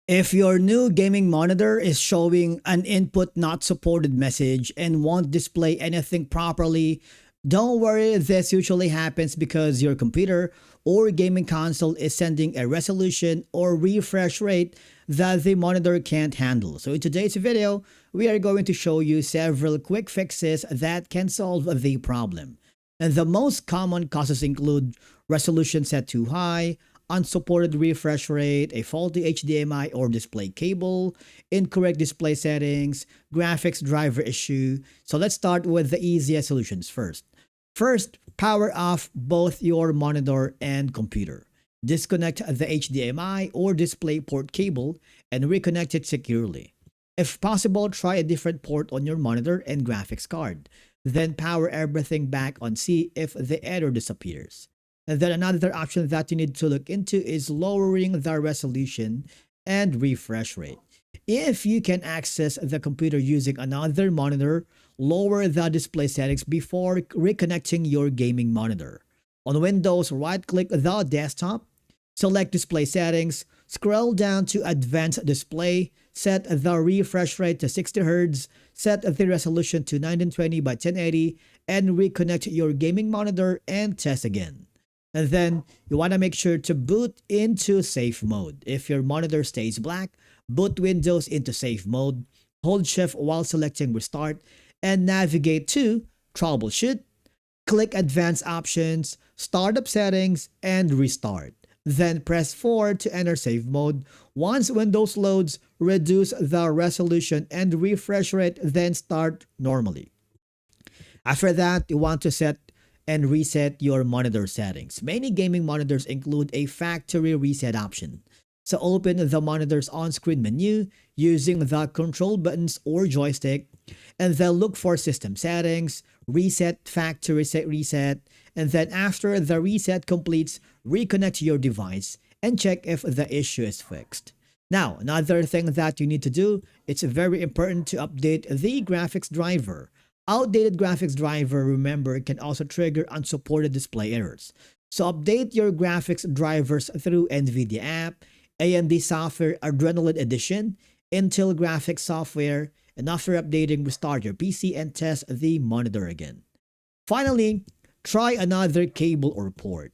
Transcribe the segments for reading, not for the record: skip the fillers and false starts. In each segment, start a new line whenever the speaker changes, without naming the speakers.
If your new gaming monitor is showing an input not supported message and won't display anything properly, don't worry, this usually happens because your computer or gaming console is sending a resolution or refresh rate that the monitor can't handle. So in today's video, we are going to show you several quick fixes that can solve the problem. And the most common causes include resolution set too high, unsupported refresh rate, a faulty HDMI or display cable, incorrect display settings, graphics driver issue. So let's start with the easiest solutions first. First, power off both your monitor and computer. Disconnect the HDMI or DisplayPort cable and reconnect it securely. If possible, try a different port on your monitor and graphics card. Then power everything back on, see if the error disappears. And then another option that you need to look into is lowering the resolution and refresh rate. If you can access the computer using another monitor, lower the display settings before reconnecting your gaming monitor. On Windows, right-click the desktop, select Display Settings, scroll down to Advanced Display, set the refresh rate to 60 Hz, set the resolution to 1920 by 1080, and reconnect your gaming monitor and test again. And then you want to make sure to boot into safe mode. If your monitor stays black, boot Windows into safe mode, hold Shift while selecting Restart, and navigate to Troubleshoot, click Advanced Options, Startup Settings, and Restart. Then press 4 to enter safe mode. Once Windows loads, reduce the resolution and refresh rate, then start normally. After that, you want to set and reset your monitor settings. Many gaming monitors include a factory reset option. So open the monitor's on-screen menu using the control buttons or joystick, and then look for System Settings, Reset Factory Reset, and then after the reset completes, reconnect your device and check if the issue is fixed. Now, another thing that you need to do, it's very important to update the graphics driver. Outdated graphics driver, remember, can also trigger unsupported display errors. So update your graphics drivers through NVIDIA app, AMD software Adrenaline Edition, Intel graphics software, and after updating, restart your PC and test the monitor again. Finally, try another cable or port.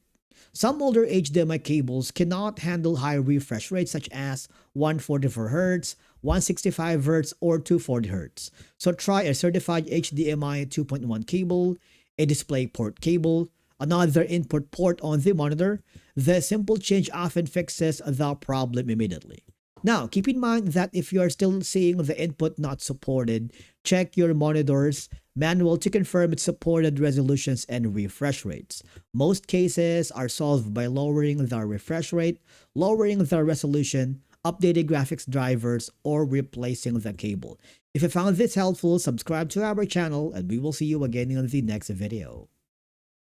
Some older HDMI cables cannot handle high refresh rates such as 144 Hz, 165 Hz, or 240 Hz. So try a certified HDMI 2.1 cable, a DisplayPort cable, another input port on the monitor. The simple change often fixes the problem immediately. Now, keep in mind that if you are still seeing the input not supported, check your monitor's manual to confirm its supported resolutions and refresh rates. Most cases are solved by lowering the refresh rate, lowering the resolution, updating graphics drivers, or replacing the cable. If you found this helpful, subscribe to our channel and we will see you again in the next video.